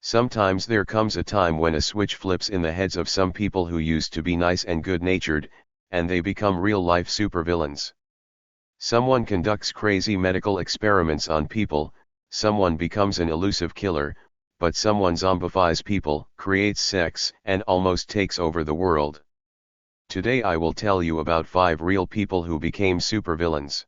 Sometimes there comes a time when a switch flips in the heads of some people who used to be nice and good-natured, and they become real-life supervillains. Someone conducts crazy medical experiments on people, someone becomes an elusive killer, but someone zombifies people, creates sex, and almost takes over the world. Today I will tell you about 5 real people who became supervillains.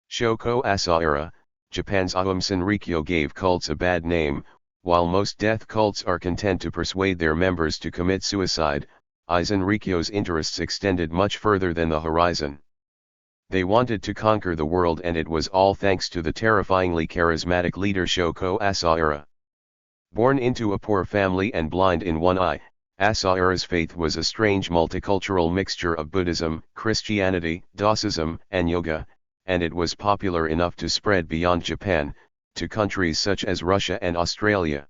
Shoko Asahara, Japan's Aum Shinrikyo gave cults a bad name. While most death cults are content to persuade their members to commit suicide, Shinrikyo's interests extended much further than the horizon. They wanted to conquer the world, and it was all thanks to the terrifyingly charismatic leader Shoko Asahara. Born into a poor family and blind in one eye, Asahara's faith was a strange multicultural mixture of Buddhism, Christianity, Daosism, and yoga, and it was popular enough to spread beyond Japan, to countries such as Russia and Australia.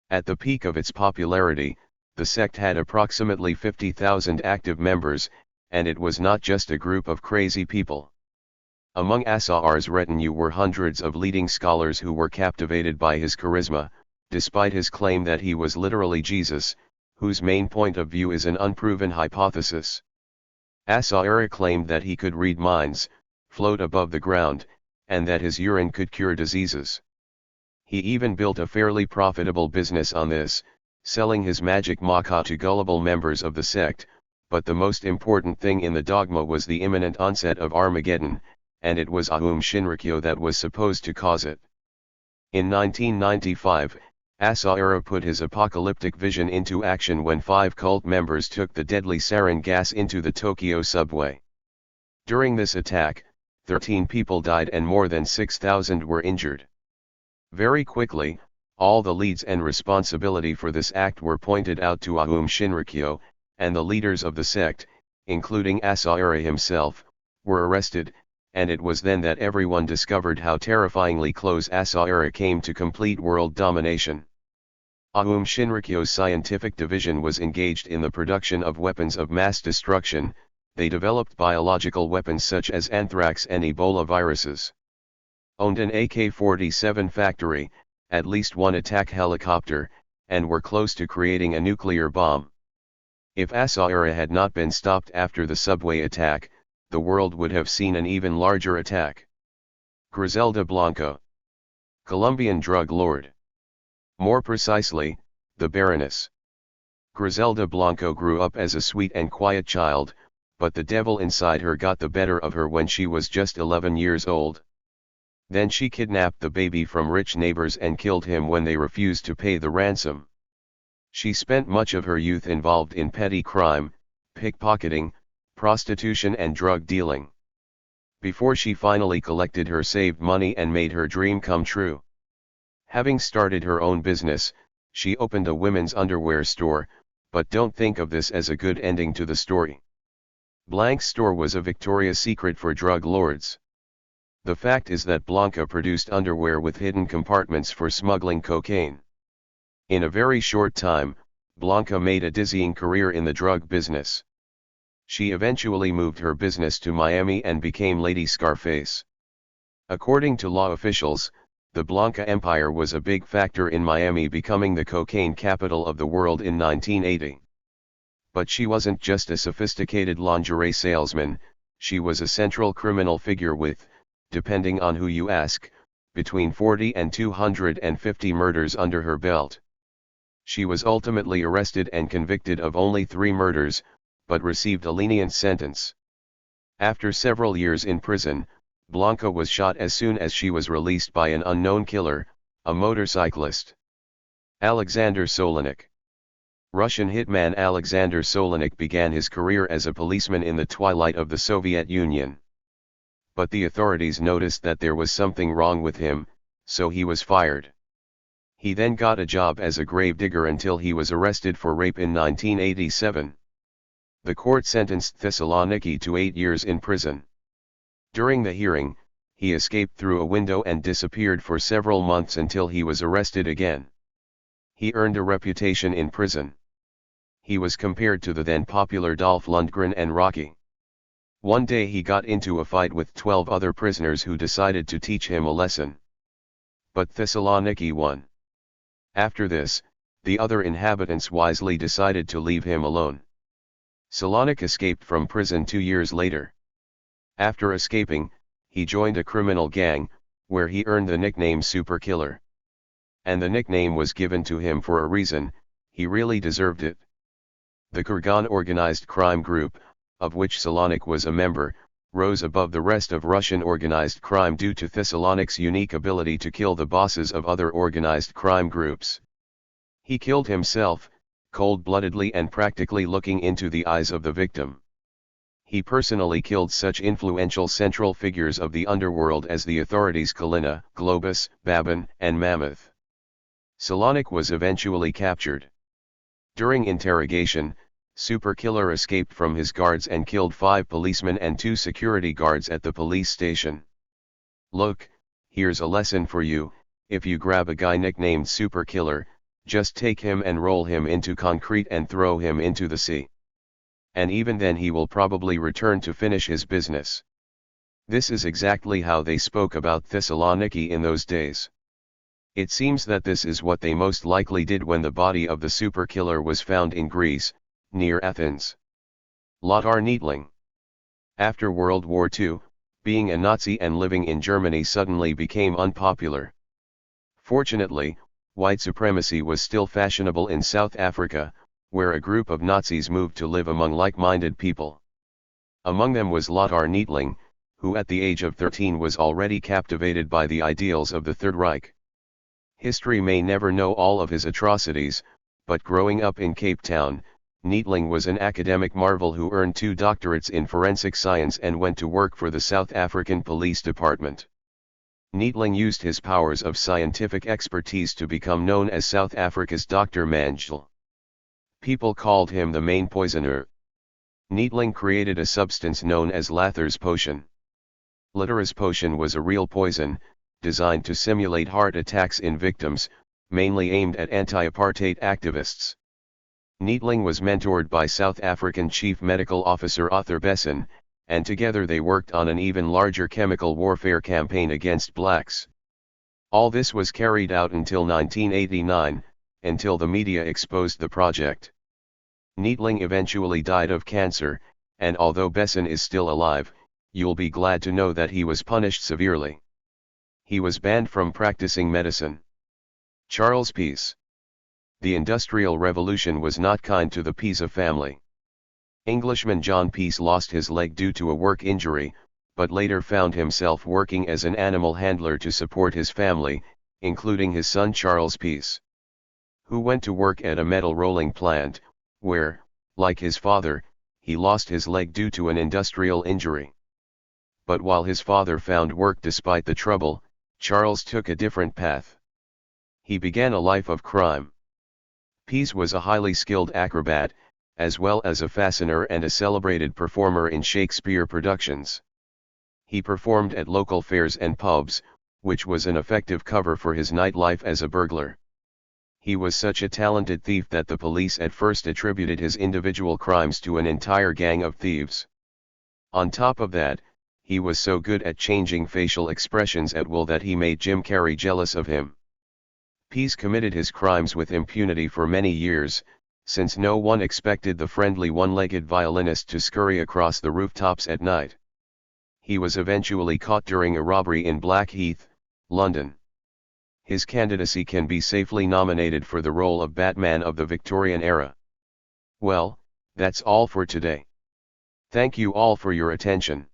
At the peak of its popularity, the sect had approximately 50,000 active members, and it was not just a group of crazy people. Among Asahara's retinue were hundreds of leading scholars who were captivated by his charisma, despite his claim that he was literally Jesus, whose main point of view is an unproven hypothesis. Asahara claimed that he could read minds, float above the ground, and that his urine could cure diseases. He even built a fairly profitable business on this, selling his magic maca to gullible members of the sect, but the most important thing in the dogma was the imminent onset of Armageddon, and it was Aum Shinrikyo that was supposed to cause it. In 1995, Asahara put his apocalyptic vision into action when 5 cult members took the deadly sarin gas into the Tokyo subway. During this attack, 13 people died and more than 6,000 were injured. Very quickly, all the leads and responsibility for this act were pointed out to Aum Shinrikyo, and the leaders of the sect, including Asahara himself, were arrested, and it was then that everyone discovered how terrifyingly close Asahara came to complete world domination. Aum Shinrikyo's scientific division was engaged in the production of weapons of mass destruction. They developed biological weapons such as anthrax and Ebola viruses. Owned an AK-47 factory, at least one attack helicopter, and were close to creating a nuclear bomb. If Asahara had not been stopped after the subway attack, the world would have seen an even larger attack. Griselda Blanco. Colombian drug lord. More precisely, the Baroness. Griselda Blanco grew up as a sweet and quiet child, but the devil inside her got the better of her when she was just 11 years old. Then she kidnapped the baby from rich neighbors and killed him when they refused to pay the ransom. She spent much of her youth involved in petty crime, pickpocketing, prostitution and drug dealing. Before she finally collected her saved money and made her dream come true. Having started her own business, she opened a women's underwear store, but don't think of this as a good ending to the story. Blank's store was a Victoria's Secret for drug lords. The fact is that Blanca produced underwear with hidden compartments for smuggling cocaine. In a very short time, Blanca made a dizzying career in the drug business. She eventually moved her business to Miami and became Lady Scarface. According to law officials, the Blanca empire was a big factor in Miami becoming the cocaine capital of the world in 1980. But she wasn't just a sophisticated lingerie salesman, she was a central criminal figure with, depending on who you ask, between 40 and 250 murders under her belt. She was ultimately arrested and convicted of only 3 murders, but received a lenient sentence. After several years in prison, Blanca was shot as soon as she was released by an unknown killer, a motorcyclist. Alexander Solenik. Russian hitman Alexander Solenik began his career as a policeman in the twilight of the Soviet Union. But the authorities noticed that there was something wrong with him, so he was fired. He then got a job as a gravedigger until he was arrested for rape in 1987. The court sentenced Thessaloniki to 8 years in prison. During the hearing, he escaped through a window and disappeared for several months until he was arrested again. He earned a reputation in prison. He was compared to the then popular Dolph Lundgren and Rocky. One day he got into a fight with 12 other prisoners who decided to teach him a lesson. But Thessaloniki won. After this, the other inhabitants wisely decided to leave him alone. Solonik escaped from prison 2 years later. After escaping, he joined a criminal gang, where he earned the nickname Super Killer. And the nickname was given to him for a reason, he really deserved it. The Kurgan organized crime group, of which Solonik was a member, rose above the rest of Russian organized crime due to Thessalonik's unique ability to kill the bosses of other organized crime groups. He killed himself, cold-bloodedly and practically looking into the eyes of the victim. He personally killed such influential central figures of the underworld as the authorities Kalina, Globus, Babin, and Mammoth. Solonik was eventually captured. During interrogation, Super Killer escaped from his guards and killed 5 policemen and 2 security guards at the police station. Look, here's a lesson for you: if you grab a guy nicknamed Super Killer, just take him and roll him into concrete and throw him into the sea. And even then he will probably return to finish his business. This is exactly how they spoke about Thessaloniki in those days. It seems that this is what they most likely did when the body of the Super Killer was found in Greece, near Athens. Lothar Neitling. After World War II, being a Nazi and living in Germany suddenly became unpopular. Fortunately, white supremacy was still fashionable in South Africa, where a group of Nazis moved to live among like-minded people. Among them was Lothar Neitling, who at the age of 13 was already captivated by the ideals of the Third Reich. History may never know all of his atrocities, but growing up in Cape Town, Neitling was an academic marvel who earned 2 doctorates in forensic science and went to work for the South African Police Department. Neitling used his powers of scientific expertise to become known as South Africa's Dr. Mengele. People called him the main poisoner. Neitling created a substance known as Lather's potion. Lather's potion was a real poison, designed to simulate heart attacks in victims, mainly aimed at anti-apartheid activists. Neitling was mentored by South African Chief Medical Officer Arthur Besson, and together they worked on an even larger chemical warfare campaign against blacks. All this was carried out until 1989, until the media exposed the project. Neitling eventually died of cancer, and although Besson is still alive, you'll be glad to know that he was punished severely. He was banned from practicing medicine. Charles Peace. The Industrial Revolution was not kind to the Pisa family. Englishman John Peace lost his leg due to a work injury, but later found himself working as an animal handler to support his family, including his son Charles Peace, who went to work at a metal rolling plant, where, like his father, he lost his leg due to an industrial injury. But while his father found work despite the trouble, Charles took a different path. He began a life of crime. Peace was a highly skilled acrobat, as well as a fascinator and a celebrated performer in Shakespeare productions. He performed at local fairs and pubs, which was an effective cover for his nightlife as a burglar. He was such a talented thief that the police at first attributed his individual crimes to an entire gang of thieves. On top of that, he was so good at changing facial expressions at will that he made Jim Carrey jealous of him. Peace committed his crimes with impunity for many years, since no one expected the friendly one-legged violinist to scurry across the rooftops at night. He was eventually caught during a robbery in Blackheath, London. His candidacy can be safely nominated for the role of Batman of the Victorian era. Well, that's all for today. Thank you all for your attention.